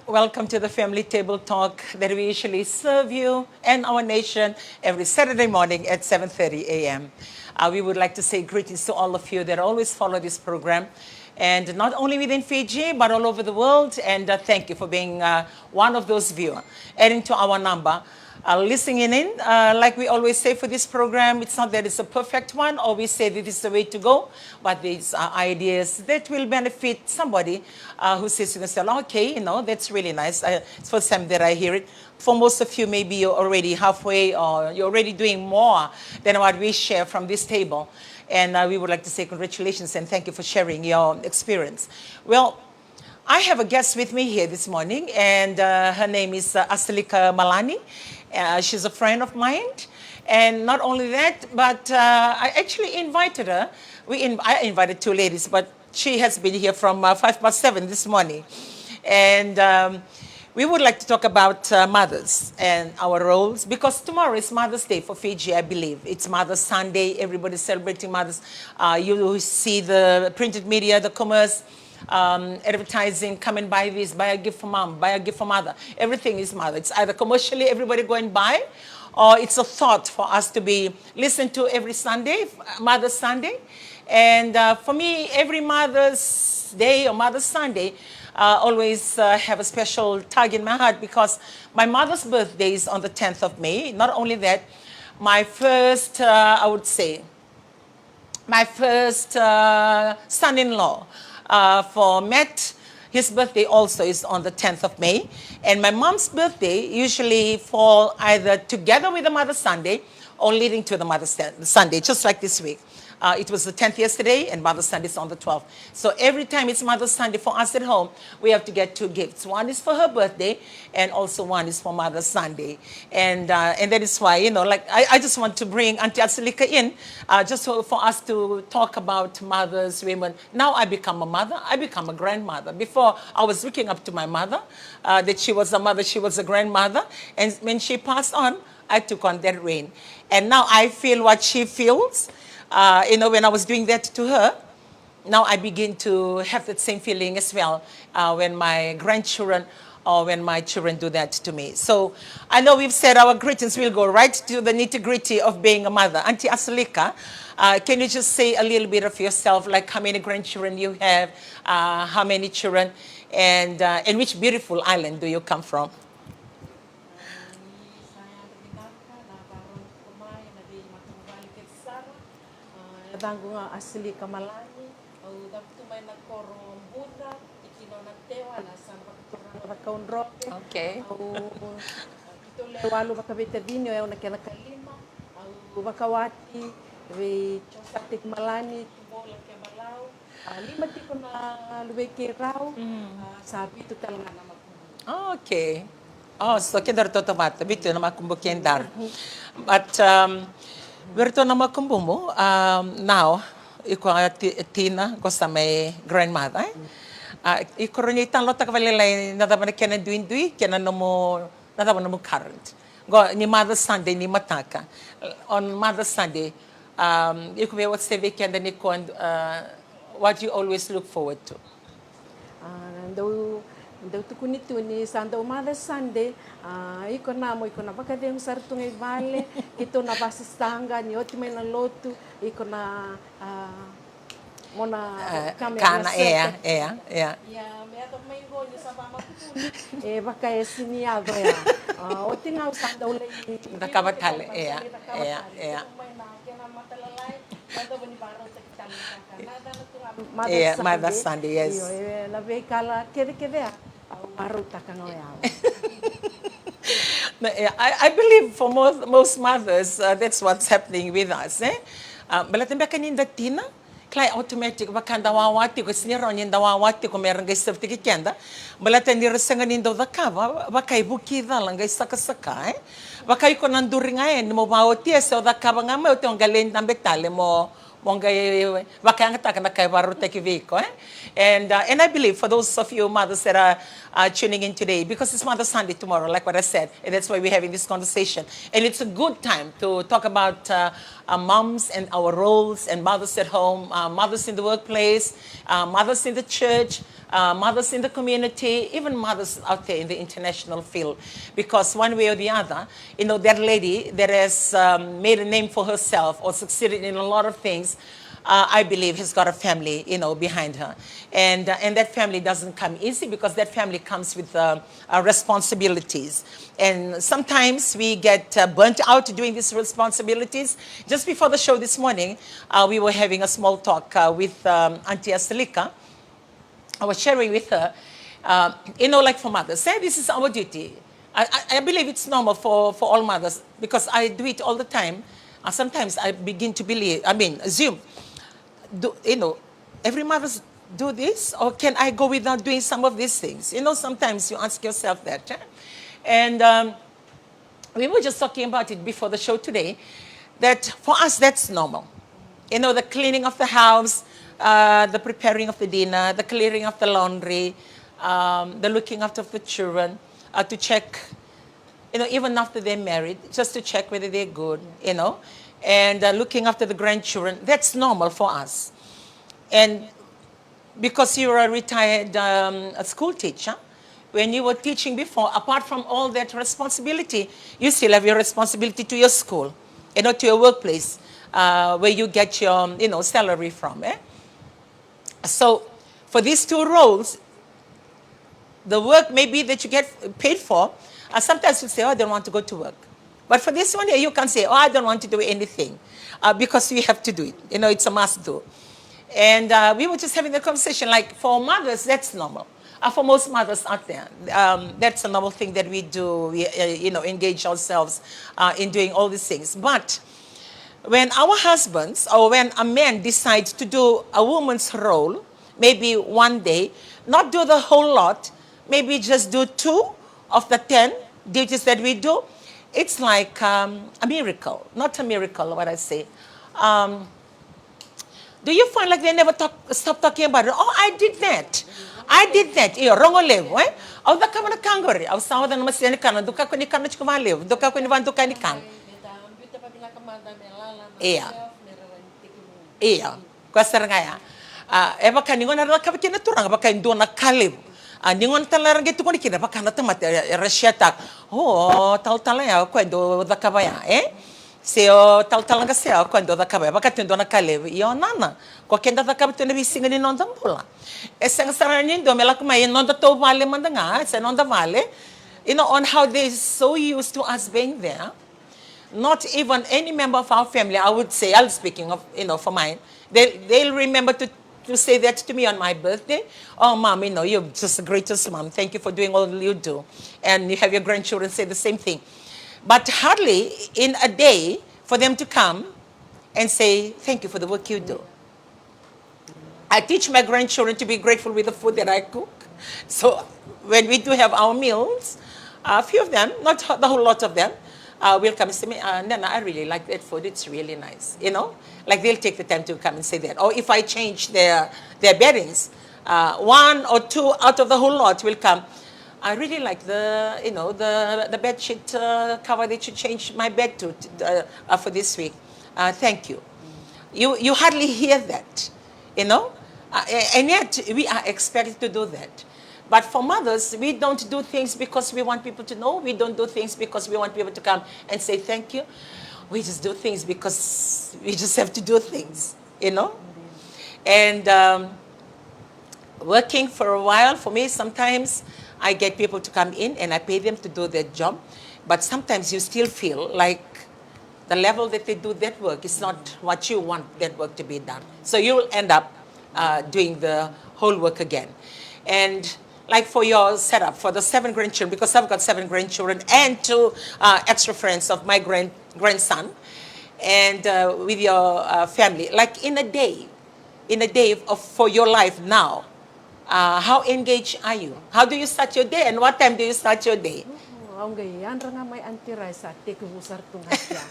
Welcome to the Family Table Talk that we usually serve you and our nation every Saturday morning at 7:30 a.m. We would like to say greetings to all of you that always follow this program, and not only within Fiji, but all over the world. And thank you for being one of those viewers. Adding to our number, listening in. Like we always say for this program, it's not that it's a perfect one or we say that it's the way to go, but these are ideas that will benefit somebody who says to themselves, okay, that's really nice. It's the first time that I hear it. For most of you, maybe you're already halfway or you're already doing more than what we share from this table. And we would like to say congratulations and thank you for sharing your experience. Well, I have a guest with me here this morning, and her name is Asalika Malani. She's a friend of mine. And not only that, but I actually invited her. I invited two ladies, but she has been here from 7:05 this morning. And we would like to talk about mothers and our roles, because tomorrow is Mother's Day for Fiji, I believe. It's Mother's Sunday. Everybody's celebrating mothers. You see the printed media, the commerce, advertising, come and buy this, buy a gift for mom, buy a gift for mother. Everything is mother. It's either commercially everybody go and buy, or it's a thought for us to be listened to every Sunday, Mother's Sunday. And for me, every Mother's Day or Mother's Sunday always have a special tug in my heart, because my mother's birthday is on the 10th of May. Not only that, my first, I would say, my first son-in-law, for Matt, his birthday also is on the 10th of May. And my mom's birthday usually fall either together with the Mother's Sunday or leading to the Mother's Sunday, just like this week. It was the 10th yesterday, and Mother's Sunday is on the 12th. So every time it's Mother's Sunday for us at home, we have to get two gifts. One is for her birthday, and also one is for Mother's Sunday. And that is why, I just want to bring Auntie Asalika in, just for us to talk about mothers, women. Now I become a mother, I become a grandmother. Before, I was looking up to my mother, that she was a mother, she was a grandmother. And when she passed on, I took on that reign. And now I feel what she feels. When I was doing that to her, now I begin to have that same feeling as well when my grandchildren or when my children do that to me. So I know we've said our greetings. We'll go right to the nitty-gritty of being a mother. Auntie Asalika, can you just say a little bit of yourself, like how many grandchildren you have, how many children, and which beautiful island do you come from? Dango nga asili kamalani au daptu may nagkorong buda ikino nagtewa na sa pagkaon roke. Okay. Au kito lewalo makabetadinyo ay nakalima au makawati we chosatik malani tubola ke balaw lima tiko na luweke raw sabi to talaga na makumbu. Okay. Oh, so kendar to tomata bitu na makumbu kendar. But Berto na makumbumo, now, iko Tina, gosta may grandmother. Iko rin itang lota kavalilay na dapat na kena duin-dui, kena mo current. Go, ni Mother's Sunday, ni mataka. On Mother's Sunday, iko may what's the weekend and iko, what you always look forward to? Daw tukunito ni Santa Mother's Sunday, iko na bakadeng sartung ay bale, ito na basistanga ni oti may na lotu, iko na mona kana yeah. Ya, may ato may go ni sa mama ko. Baka siniado ya. Oti nga usang daw lay. Nakabatale, yeah. May na kena matalalay, daw ni baro sa kitang. Mother's Sunday, yes. Labi kala kede maruta kang I believe for most mothers, that's what's happening with us. Balatin ba kaninda Tina? Klay automatic bakanda wawati ko siniro ninda wawati ko meron guys safety kenda. Balatin ni resenga nindo da kava bakay bukida lang guys saka bakay ko nanduri ngayon mo bawati sa da kava nga mo tong galin ng betale mo And I believe for those of you mothers that are tuning in today, because it's Mother Sunday tomorrow, like what I said, and that's why we're having this conversation. And it's a good time to talk about moms and our roles, and mothers at home, mothers in the workplace, mothers in the church, mothers in the community, even mothers out there in the international field. Because one way or the other, that lady that has made a name for herself or succeeded in a lot of things, I believe has got a family, behind her. And that family doesn't come easy, because that family comes with responsibilities. And sometimes we get burnt out doing these responsibilities. Just before the show this morning, we were having a small talk with Auntie Asalika. I was sharing with her, like for mothers, say this is our duty. I believe it's normal for all mothers, because I do it all the time. Sometimes I begin to assume, every mother's do this, or can I go without doing some of these things? Sometimes you ask yourself that. And we were just talking about it before the show today, that for us, that's normal. The cleaning of the house, the preparing of the dinner, the clearing of the laundry, the looking after the children, to check, even after they're married, just to check whether they're good, and looking after the grandchildren. That's normal for us. And because you're a retired school teacher, when you were teaching before, apart from all that responsibility, you still have your responsibility to your school, to your workplace, where you get your, salary from. So for these two roles, the work maybe that you get paid for, sometimes you say, oh, I don't want to go to work. But for this one, you can say, oh, I don't want to do anything, because we have to do it. It's a must do. And we were just having the conversation, like for mothers, that's normal. For most mothers out there, that's a normal thing that we do. We, engage ourselves in doing all these things. But when our husbands, or when a man decides to do a woman's role, maybe one day, not do the whole lot, maybe just do 2 of the 10 duties that we do, it's like a miracle. Not a miracle, what I say. Do you find like they never stop talking about it? Oh, I did that. I did that. Iyo, rongo levo, eh? Au da kama na kangori. Au sawa da na masya ni kana. Duka ko ni kana chukuma levo. Duka ko ni van duka ni kana. Iya. Iya. Kwa sarangaya. Eba ka ningon na kabati na turang. Eba ka indo na kalevo. Ningon talarang gitu ko ni kina. Eba ka na tamat. Rasyatak. Oh, tal ya. Kwa indo da kabaya, eh? Seo tal seo quando da cabe bakati ndo na kale io nana ko kenda da cabe tene bisinga ni nonda pula e senga sarani ndo mela kuma e nonda to vale mandanga se nonda vale on how they so used to us being there. Not even any member of our family, I would say, I'll speaking of for mine, they'll remember to say that to me on my birthday. Oh, mom, you're just the greatest mom, thank you for doing all you do. And you have your grandchildren say the same thing. But hardly in a day for them to come and say, thank you for the work you do. I teach my grandchildren to be grateful with the food that I cook. So when we do have our meals, a few of them, not the whole lot of them, will come and say, Nana, I really like that food. It's really nice. Like they'll take the time to come and say that. Or if I change their beddings, 1 or 2 out of the whole lot will come. I really like the bed sheet cover that you changed my bed to for this week. Thank you. You hardly hear that, and yet we are expected to do that. But for mothers, we don't do things because we want people to know. We don't do things because we want people to come and say thank you. We just do things because we just have to do things, And working for a while, for me, sometimes I get people to come in and I pay them to do their job. But sometimes you still feel like the level that they do that work is not what you want that work to be done. So you'll end up doing the whole work again. And like for your setup, for the 7 grandchildren, because I've got 7 grandchildren and 2 extra friends of my grandson, and with your family, like in a day for your life now, how engaged are you? How do you start your day, and what time do you start your day? aungai andra nga mai antirai sa teke busar tungasia.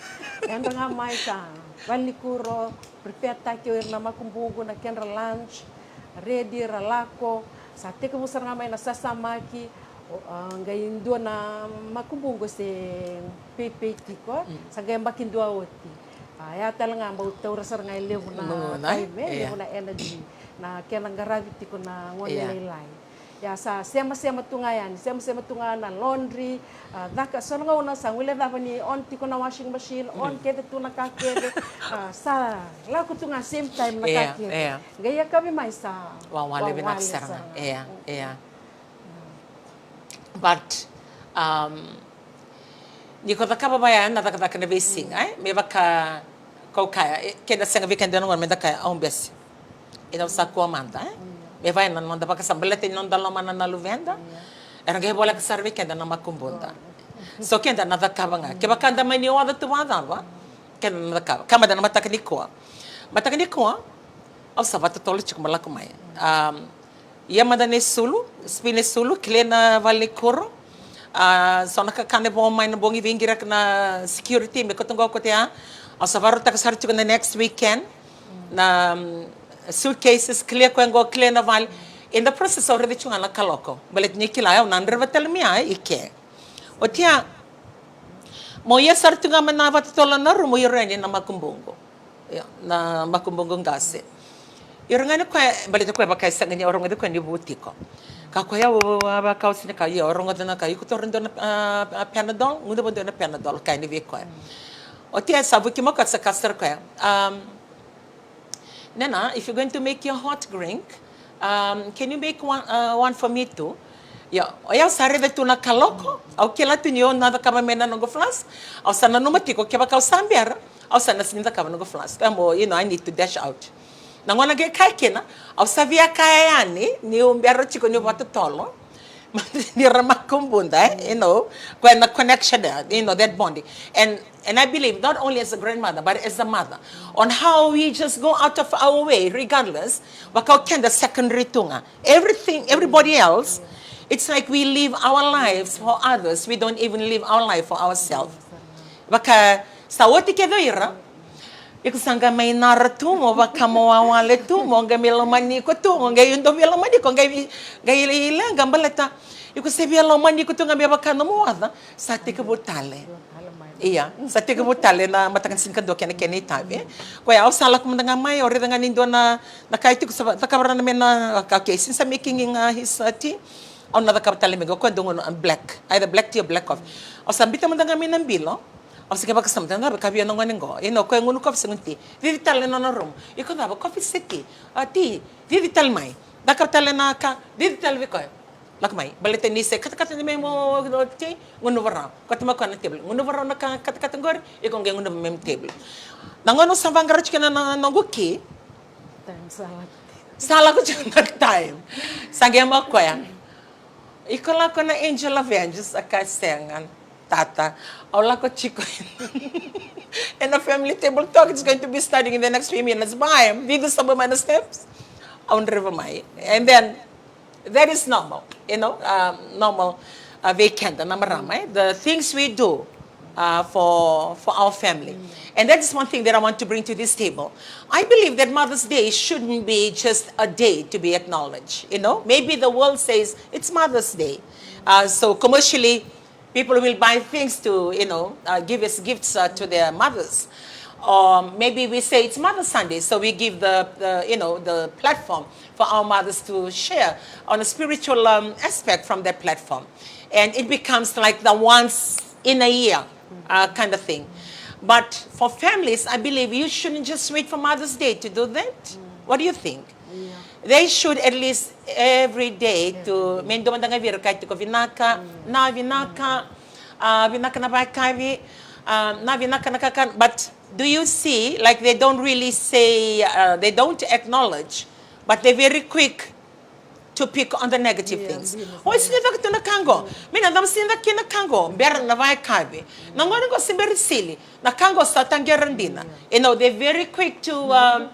Andra nga mai sa valikuro prepare taki na makumbungu na kenra lunch ready ralako sa teke busar nga mai na sasamaki ngai indua na makumbungu se pepe tiko sa gaya makindua oti. Ya talanga mbau taurasar ngai levu na time levu na energy na kenang garavi tiko na ngone lelai. Ya sa sema tungayan, sema tungayan na laundry, daka songa una sang wile dava ni on tiko na washing machine, on kete tu na kakere, sa laku tunga same time na kakere. Gaya kami mai sa wale binakasaranga. But ni ko takaba baya na taka na basing ai me baka ko kaya kenda senga weekend no me daka on bes. Ina sa ko manda me vai na não dá para sambalete não dá lama na luvenda era que bola que serve que na makumbunda so que na da kabanga que bakanda mai ni wada tu wada wa que na da kaba kama da na mataknikoa au sabata tole chiku malaku mai ia madane sulu spine sulu klena vale koro sona ka kane bo mai na bongi vingira na security me kotongo ko te au savaru takasar chiku na next weekend na suitcases clear ko ngo clear na val in the process already chunga na kaloko balet ni kila ya na ndreva telmia ike otia mo ya sartunga mana vattola na rumo yoreni na makumbongo ya na makumbongo ngase yorngane ko balet ko bakai sangani orongo de ko ni butiko ka ko ya ba ka usine ka ya orongo de na ka ikutorndo na panadol ngude bondo na panadol ka ni veko otia sabu ki mo ka sa kasar ko Nana, if you're going to make your hot drink, can you make one for me too? Yeah, oya sare de tuna kaloko, au kela tunyo nada kaba mena no go flas, au sana no matiko keba ka sambiara, au sana sinda kaba no go flas. Kamo, I need to dash out. Nangona ge kai kena, au savia kaya yani, ni umbiara chiko ni watu tolo. Ni ramakumbunda, when the connection there, that bonding. And I believe not only as a grandmother, but as a mother, on how we just go out of our way, regardless, wakau kenda secondary tunga. Everybody else, it's like we live our lives for others. We don't even live our life for ourselves. Waka sa woti kedoira, ikusanga may naratumo baka mawawale tumo nga milomani ko tumo nga yundo milomani ko nga ilang gambaleta ikusebia lomani ko tunga baka no moada sa tikabutale iya sa tikabutale na matakan sinkan do kene tabe ko ya sala ko nga may ore nga nindo na kahit ko sa takabara na men na okay since making his tea on na takabutale mego ko ndongo black either black tea or black coffee o sambita mo nga men nambilo o sige baka samtang na baka biya nang ngo ko ngunu coffee sengunti vivital na no room iko na ba coffee seki ati vivital mai dakatale na ka vivital ko lakmai balete ni se kata ni mo ti ngunu wara katma ko na table ngunu wara na kata ngor iko ngunu mem table nangono sambangar chikena na ngoki time sala ko chuna time sange mo ko ya iko la ko na angel avengers akasengan tata aula ko chico and the family table talk is going to be starting in the next few minutes bye video some of steps on river mai and then that is normal normal weekend na maramay the things we do for our family and that is one thing that I want to bring to this table. I believe that Mother's Day shouldn't be just a day to be acknowledged. Maybe the world says it's Mother's Day, so commercially people will buy things to, give us gifts to their mothers. Or maybe we say it's Mother's Sunday, so we give the platform for our mothers to share on a spiritual aspect from that platform. And it becomes like the once in a year kind of thing. But for families, I believe you shouldn't just wait for Mother's Day to do that. What do you think? Yeah. They should at least every day to mendo mandanga vira kahit ko vinaka na vinaka na bakavi na vinaka nakakan. But do you see like they don't really say they don't acknowledge, but they're very quick to pick on the negative things. Oh, sinida ka na kango. Mina dam sinida kina kango. Ber na vai kabi. Nangona ko simberi sili. Na kango sa tangerandina. They're very quick to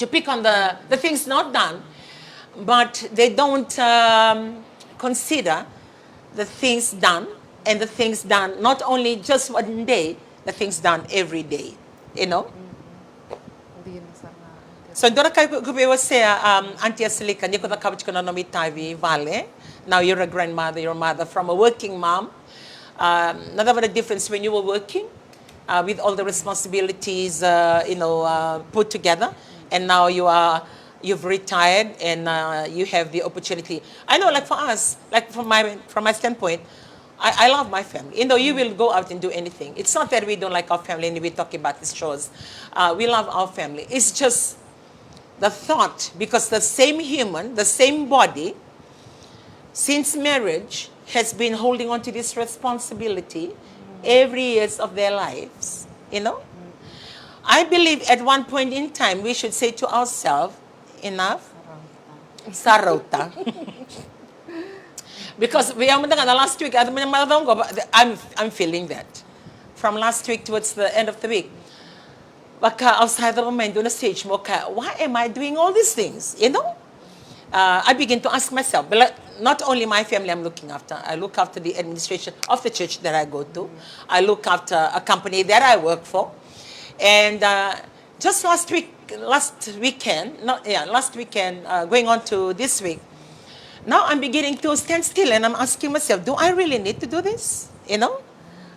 pick on the things not done, but they don't consider the things done and the things done, not only just one day, the things done every day, you know. Hindi na sa nga. So dora kay kubewa siya Auntie Asilika, hindi ko nakabit ko na nomitavi vale. Now you're a grandmother, you're a mother from a working mom. Not a difference when you were working with all the responsibilities, put together, and now you've retired and you have the opportunity. I know, like for us, like from my standpoint, I love my family. You know, you will go out and do anything. It's not that we don't like our family and we talk about these shows. We love our family. It's just the thought, because the same human, the same body, since marriage, has been holding on to this responsibility every years of their lives, you know. I believe at one point in time, we should say to ourselves, enough, sarota. Because we are last week, I'm feeling that. From last week towards the end of the week. Baka outside the moment, on the stage, why am I doing all these things, you know? I begin to ask myself, but not only my family I'm looking after, I look after the administration of the church that I go to. I look after a company that I work for. And just last weekend, going on to this week, now I'm beginning to stand still and I'm asking myself, do I really need to do this? You know?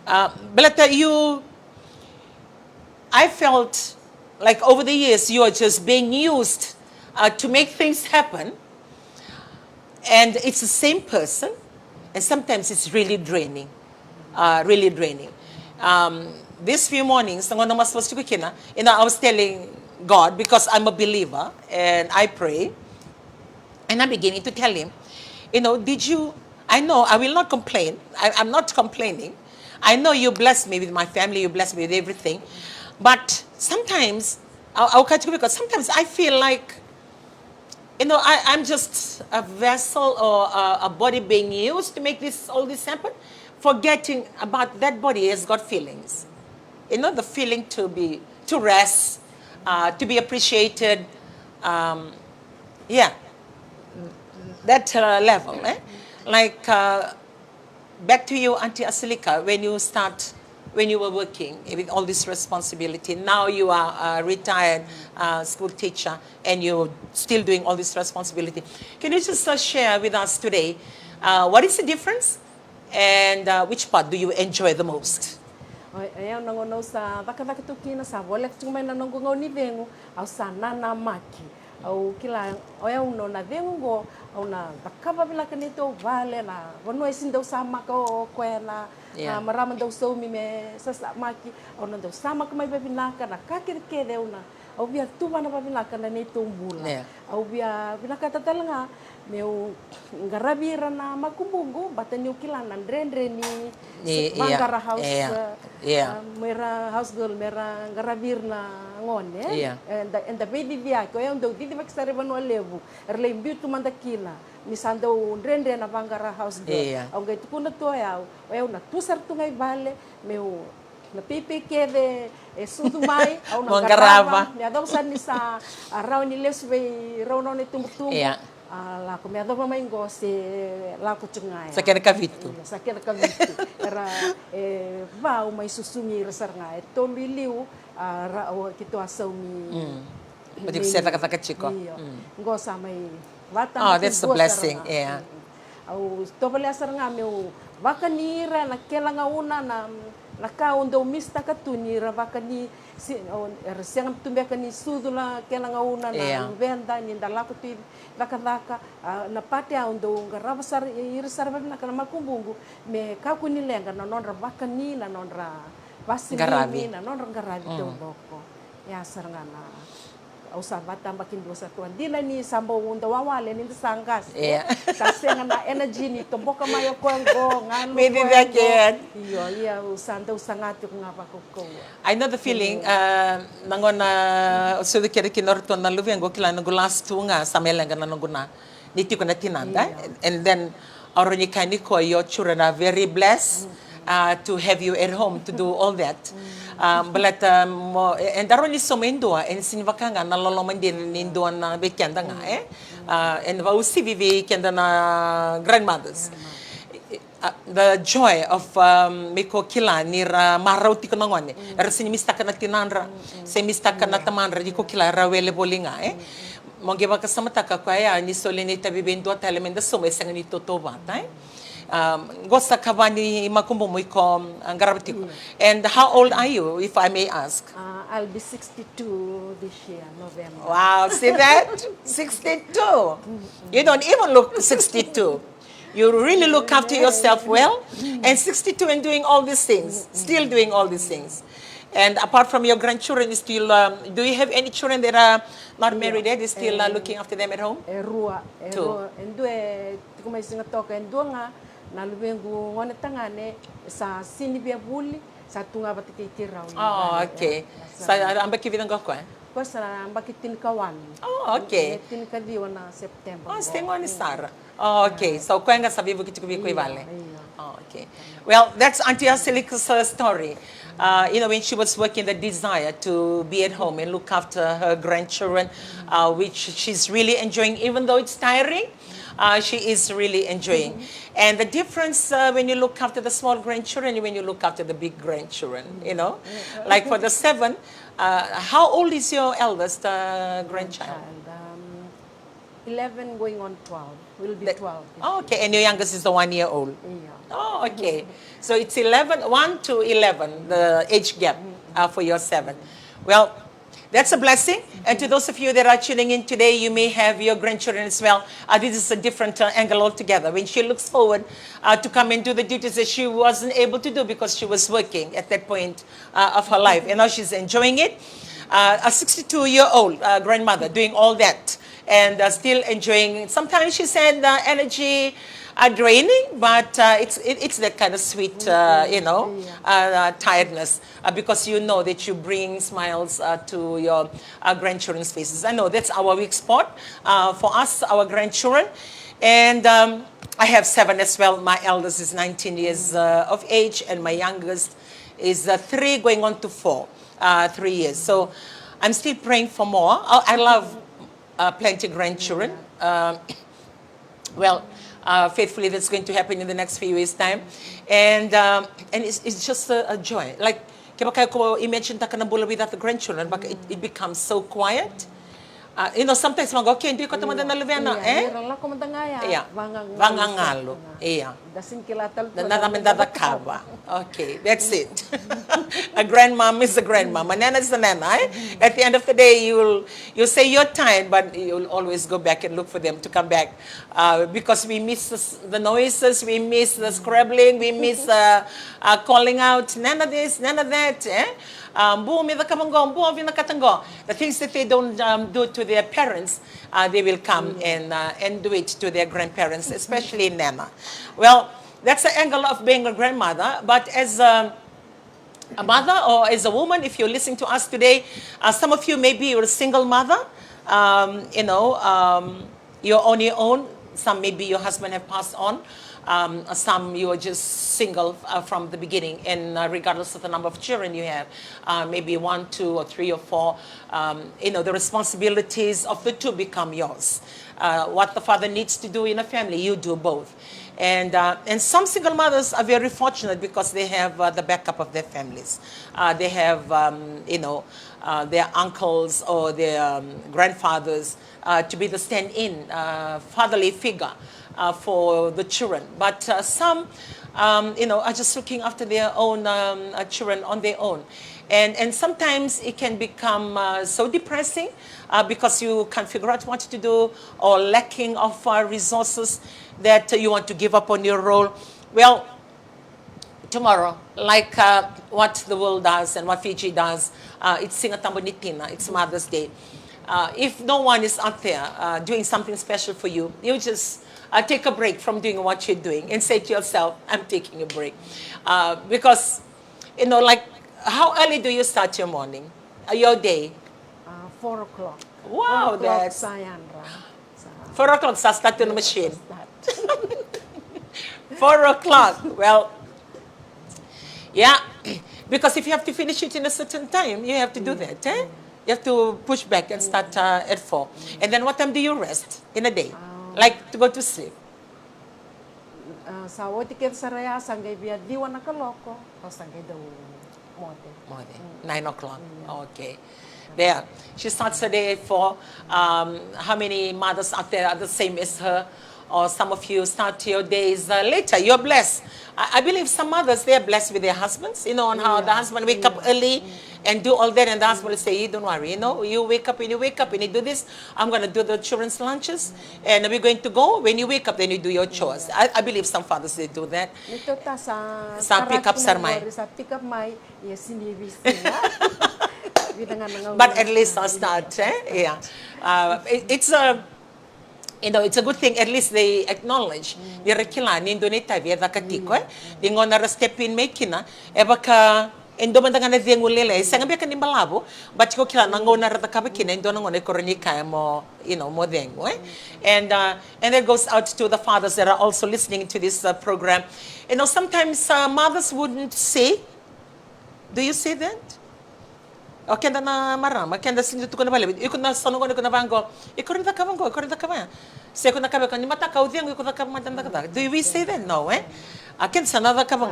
But I felt like over the years you are just being used to make things happen. And it's the same person. And sometimes it's really draining. Really draining. These few mornings, I was telling God, because I'm a believer and I pray, and I'm beginning to tell him, I know I will not complain. I'm not complaining. I know you bless me with my family, you bless me with everything. But sometimes, because sometimes I feel like, I'm just a vessel or a body being used to make all this happen, forgetting about that body has got feelings. The feeling to rest, to be appreciated. That level. Like, back to you, Auntie Asilika, when you were working with all this responsibility, now you are a retired school teacher and you're still doing all this responsibility. Can you just share with us today, what is the difference and which part do you enjoy the most? Ayaw nangonaw sa bakit sa walek tumay nanongungaw ni vengo au sa nana maki au kila ayaw no na vengo go au na bakaba bila kanito vale na wano isin daw sama ko kwena maraman daw so mi me sa maki au na daw sama ko may babinaka na kakirke daw na au bia tuwa na babinaka na nito bula au bia binaka tatalanga meu garabira na makumbungo bataniu kilanan rendre ni mangara house mera house girl mera garabir na ngone and the baby via ko yung do didi maksare banu levu erle biutu mandakina misando rendre na mangara house girl au gaitu kuna to eu na tusar tungai vale meu na pipi kede sudumai au na garava me adau san ni sa arau ni leswe rauno ni tumtum la comida mamãe gosta lá com tungai. Sakena kavitu. Sakena kavitu. Era va uma susumi resarnga. Tolu liu kito asau mi. Pati seta kata kachiko. Gosta mai. Oh, that's a blessing. Yeah. Au topale asarnga meu vakanira na kelanga una na kaundo mista katunira vakani siang tumbe kani sudula kelanga una na venda ni ndalaku ti laka na pate aundo garava sar irsar na kana makumbungu me kakuni lenga na nonra vakani na nonra vasini na nonra garavi toboko ya sarngana usah batang makin dosa tuan dila ni sambo unda wawale ni sangas tasenga na energy ni tomboka mayo kongo nganu maybe that can iya usanda usangat yung ngapa ko I know the feeling nangona so the kere kinorto na luvengo kila ngulas tunga samelenga na nguna niti ko na tinanda and then already kaniko your children are very blessed to have you at home to do all that. But and daron ni somendua en sinvakanga na loloman din ninduan na weekend nga and va usi vivi kenda na grandmothers. the joy of Miko Kila nira marauti ko nangwane. Rasi mista ka na tinandra, se mista ka na tamandra di ko kila rawele bolinga Monge baka samata ka kaya ni solenita bibendo talemenda sume sanga ni totoba, tai. Gosta kabani makumbo mo ko ang garabati ko. And how old are you, if I may ask? I'll be 62 this year, November. Wow, see that? 62. You don't even look 62. You really look after yourself well. And 62 and doing all these things, still doing all these things. And apart from your grandchildren, you still, do you have any children that are not married yet? You're still looking after them at home? Rua. And do kumay singa toka and do nga nalubengu ngone tangane sa sinibia buli sa tunga batitiraw. Oh, okay. Sa ambaki vidang ko Ko sa ambaki tinkawan. Oh, okay. Tinkadiwa na September. Oh, stengo ni Sara. Oh, okay. So kwenga sabi ko kitukubi ko ibale. Oh, okay. Well, that's Auntie Asilika's story. When she was working, the desire to be at home and look after her grandchildren, which she's really enjoying, even though it's tiring. She is really enjoying. And the difference when you look after the small grandchildren and when you look after the big grandchildren, Like for the 7, how old is your eldest grandchild? 11 going on 12. Will be 12. Oh, okay. And your youngest is the 1-year-old? Yeah. Oh, okay. So it's 1 to 11, the age gap for your 7. Well, that's a blessing. And to those of you that are tuning in today, you may have your grandchildren as well. This is a different angle altogether. When she looks forward to come and do the duties that she wasn't able to do because she was working at that point of her life. And now she's enjoying it. A 62-year-old grandmother doing all that and still enjoying. Sometimes she said energy draining, but it's that kind of sweet, tiredness because you know that you bring smiles to your grandchildren's faces. I know that's our weak spot for us, our grandchildren. And I have 7 as well. My eldest is 19 years of age, and my youngest is 3 going on to 4, 3 years. So I'm still praying for more. I love plenty of grandchildren. Faithfully, that's going to happen in the next few years' time. And it's just a joy. Like, kaya ko imagine ta ka na bula without the grandchildren, but it becomes so quiet. Sometimes mga okay, hindi ko tamad na luviana, Meron ko mandangaya. Yeah. Vangangalo. Yeah. Dasin kilatal. Namin dadakaba. Okay, that's it. A grandmom is a grandmom. A nana is a nana. At the end of the day, you'll say you're tired, but you'll always go back and look for them to come back. Because we miss the noises, we miss the scrabbling, we miss calling out, nana this, nana that. The things that they don't do to their parents, they will come and do it to their grandparents, especially Nana. Well, that's the angle of being a grandmother. But as a mother or as a woman, if you're listening to us today, some of you maybe you're a single mother. You're on your own. Some maybe your husband have passed on. Some you are just single from the beginning, and regardless of the number of children you have, maybe 1, 2, or 3, or 4, the responsibilities of the 2 become yours. What the father needs to do in a family, you do both. And some single mothers are very fortunate because they have the backup of their families. They have, their uncles or their grandfathers to be the stand-in fatherly figure for the children. But some, are just looking after their own children on their own. And sometimes it can become so depressing because you can't figure out what to do, or lacking of resources that you want to give up on your role. Well, tomorrow, like what the world does and what Fiji does, it's Singatambo Nitina, it's Mother's Day. If no one is out there doing something special for you, you just take a break from doing what you're doing and say to yourself, I'm taking a break. Because, how early do you start your morning, your day? 4 o'clock. Wow, 4 o'clock, that's... Sayandra. 4 o'clock, start the machine. 4 o'clock, well, yeah, because if you have to finish it in a certain time, you have to do that, eh? You have to push back and start at 4. And then what time do you rest in a day? Like to go to sleep? Sa oti ket saraya sanggay biya diwa na kaloko o sanggay daw mote. Morning, 9 o'clock. Okay. There. She starts her day at 4. How many mothers out there are the same as her? Or some of you start your days later. You're blessed. I believe some mothers, they're blessed with their husbands, on how the husband wake up early and do all that. And the husband will say, don't worry, you wake up and you do this. I'm going to do the children's lunches. And we're going to go. When you wake up, then you do your chores. I believe some fathers, they do that. Nito ta sa Sa pick up sarmay. Sa pick up may siniwis But at least I'll start. Yeah. It's a it's a good thing. At least they acknowledge. Di rekila ni Indonesia via da katiko. Di ngona ra step in makina. Baka endo man na dia ngulele. Sanga bia kan malabo. But ko kila ngona ra da kabakina endo ngona koronika mo mo dengo. And that goes out to the fathers that are also listening to this program. Sometimes mothers wouldn't say. Do you say that? Okay, na marama, kaya na sinito ko na balik. Iko na sanong ko na bango. Iko rin kabango, iko rin kaban. Say ko na kaban, ni mata kaudiyang iko na kaban matanda ka. Do we say that? No, Akin sana da kabang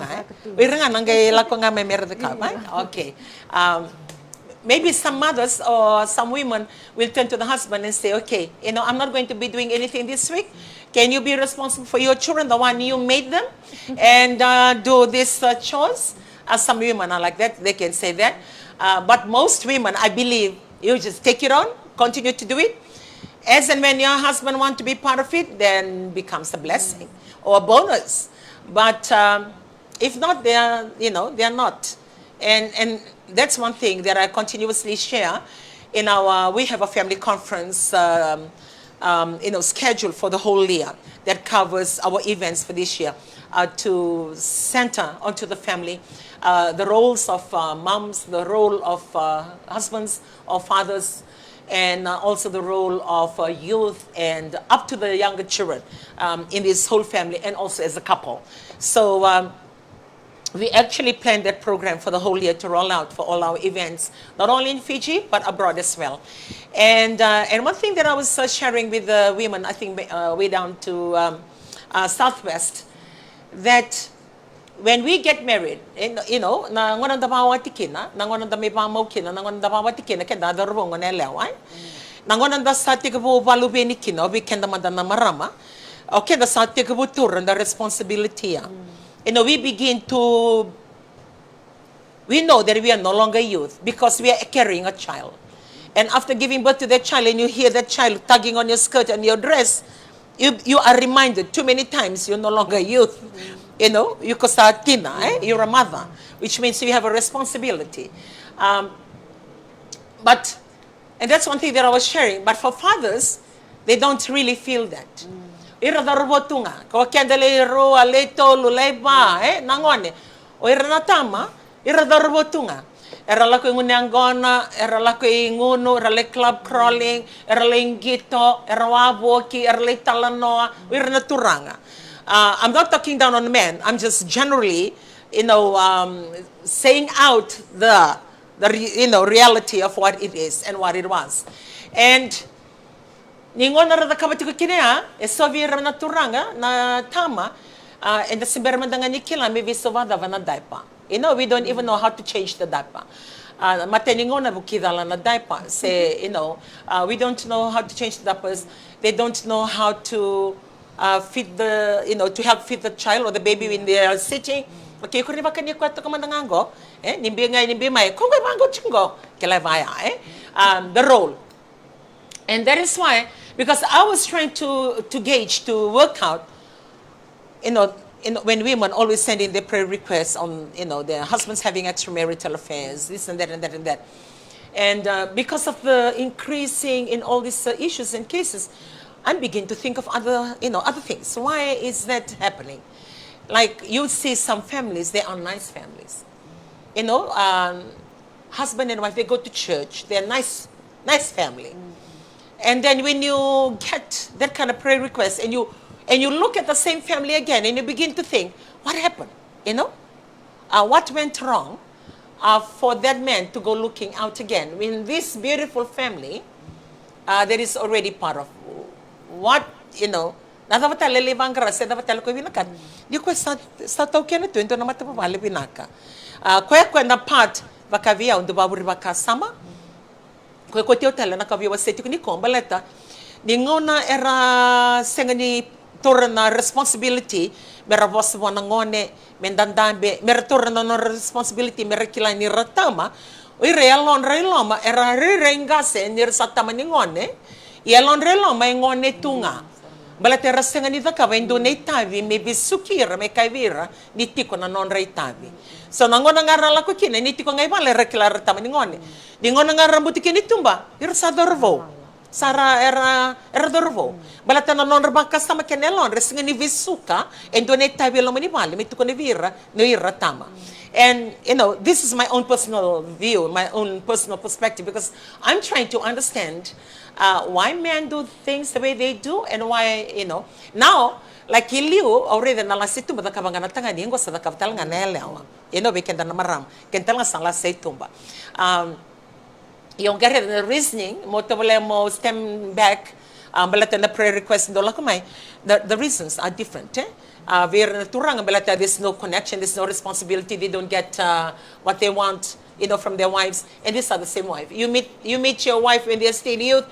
Ira nga nanggay lako nga may meron kaban. Okay. Maybe some mothers or some women will turn to the husband and say, okay, I'm not going to be doing anything this week. Can you be responsible for your children, the one you made them, and do these chores? Some women are like that. They can say that. But most women, I believe, you just take it on, continue to do it. As and when your husband wants to be part of it, then becomes a blessing or a bonus. But if not, they are not. And that's one thing that I continuously share in we have a family conference, scheduled for the whole year that covers our events for this year to center onto the family. The roles of moms, the role of husbands or fathers, and also the role of youth and up to the younger children in this whole family and also as a couple. So we actually planned that program for the whole year to roll out for all our events, not only in Fiji, but abroad as well. And one thing that I was sharing with the women, I think way down to Southwest, that when we get married, na ngonan da bawa tikina, na ngonan da may pamaw kina, na ngonan da bawa tikina, kenda da rubong na leway, na ngonan da sa tikabu valube ni kina, we kenda man da na marama, okay, da sa tikabu turan the responsibility. We begin to, we know that we are no longer youth because we are carrying a child. And after giving birth to that child, and you hear that child tugging on your skirt and your dress, you are reminded too many times you're no longer youth. You could start tina, you're a mother, which means you have a responsibility. And that's one thing that I was sharing. But for fathers, they don't really feel that. Ira da robotunga, ko kendele ro aleto luleba, nangone. O ira natama, ira da robotunga. Era la ko ngunangona, era la ko nguno, era le club crawling, era le ngito, era waboki, era le talanoa, ira naturanga. I'm not talking down on men. I'm just generally, saying out the reality of what it is and what it was. And ningon na rada kabati ko kinea, esovira na turanga na tama, and the sibermandanga ni kila mi visovada vana diaper. We don't even know how to change the diaper. Mateningon na bukidala na diaper. Say, we don't know how to change the diapers. They don't know how to feed to help feed the child or the baby when they are sitting. Okay, kung ba kanya kwento ka man nangango, nimbi may, kung ba mango chingo, kila vaya, the role. And that is why, because I was trying to gauge, to work out, when women always send in their prayer requests on, their husbands having extramarital affairs, this and that and that and that. And because of the increasing in all these issues and cases, I'm beginning to think of other things. Why is that happening? Like you see some families, they are nice families. Husband and wife, they go to church. They're nice family. And then when you get that kind of prayer request and you look at the same family again and you begin to think, what happened? What went wrong for that man to go looking out again? In this beautiful family, there is already part of what, Na dapat tala libang grasa, dapat tala ko binakat. Di ko sa tau kena tu, ito na matapapali binaka. Kwe na part, baka via, undo baburi baka sama. Kwe teo tala na kavia waseti ko ni kombaleta. Di ngona era senga ni tora na responsibility, mera vosa wana ngone, mendandambe, mera tora na responsibility, mera kila ni ratama, oi realon reloma, era rirengase ni satama ni ngone, ielon reloma ngone tunga. Balatera senga ni daka vendo nei tavi, me bisukira, me kaivira, ni tiko na non rei tavi. So nangona ngara la ko kine, ni tiko ngai vale rekla ratama ni ngone. Di ngona ngara buti kini tumba, irsa dorvo. Sara era dorvo. Balata na non rebaka sama kenelon resinga ni visuka endo ne tabi lo mani vale me tuko ne vira no ira tama. And you know, this is my own personal view, my own personal perspective, because I'm trying to understand why men do things the way they do and why, you know, now like iliu already na lasitu ba ka bangana tanga ni ngo sa ka tal nga nelewa. You know, we can na maram kental nga sa lasaitumba. Yung gare the reasoning mo to mo stem back balata na prayer request do la kumay the reasons are different ver turang balata there's no connection, there's no responsibility, they don't get what they want, you know, from their wives, and these are the same wife. You meet your wife when they're still youth,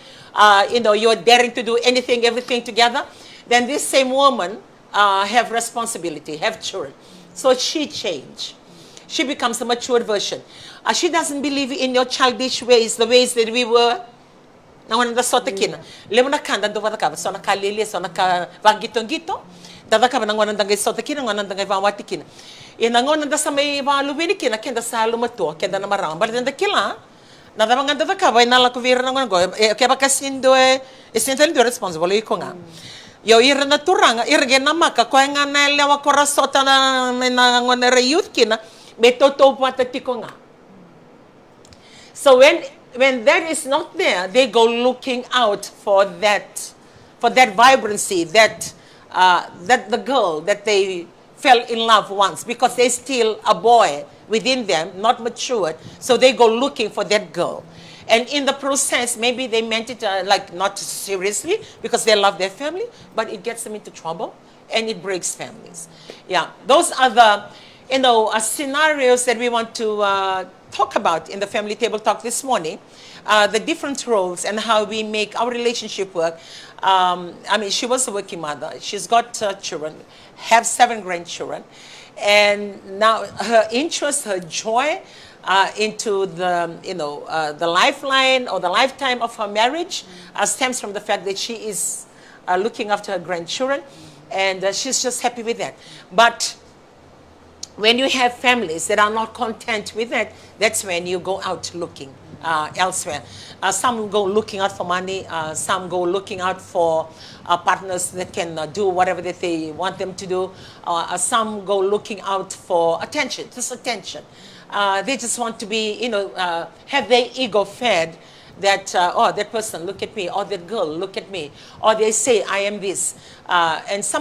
you know, you're daring to do anything, everything together, then this same woman have responsibility, have children, so she changed. She becomes a mature version. She doesn't believe in your childish ways, the ways that we were. Nangon da sota kina. Lemo na kanda do vada ka, so na kalili, so na ka vangito-ngito. Dada ka nangon da ngai sota kina, nangon da ngai vawati kina. E nangon da sa may valubini kina, kenda sa lumato, kenda na marang. Bali da kila. Na da manganda da ka, vai na la ko vira nangon go. Ke ba kasindo essentially responsible iko nga. Yo ira na turanga, irge na maka ko nga na lewa ko rasota na nangon na youth kina. Betoto patatiko nga. So when that is not there, they go looking out for that vibrancy, that the girl that they fell in love once, because there's still a boy within them, not matured. So they go looking for that girl. And in the process, maybe they meant it like not seriously because they love their family, but it gets them into trouble and it breaks families. Yeah, those are the scenarios that we want to talk about in the Family Table Talk this morning, the different roles and how we make our relationship work. I mean, she was a working mother. She's got children, have 7 grandchildren. And now her interest, her joy into the lifeline or the lifetime of her marriage stems from the fact that she is looking after her grandchildren. And she's just happy with that. But when you have families that are not content with that, that's when you go out looking elsewhere. Some go looking out for money. Some go looking out for partners that can do whatever that they want them to do. Some go looking out for attention, just attention. They just want to be, have their ego fed that, that person, look at me, or that girl, look at me. Or they say, I am this. And some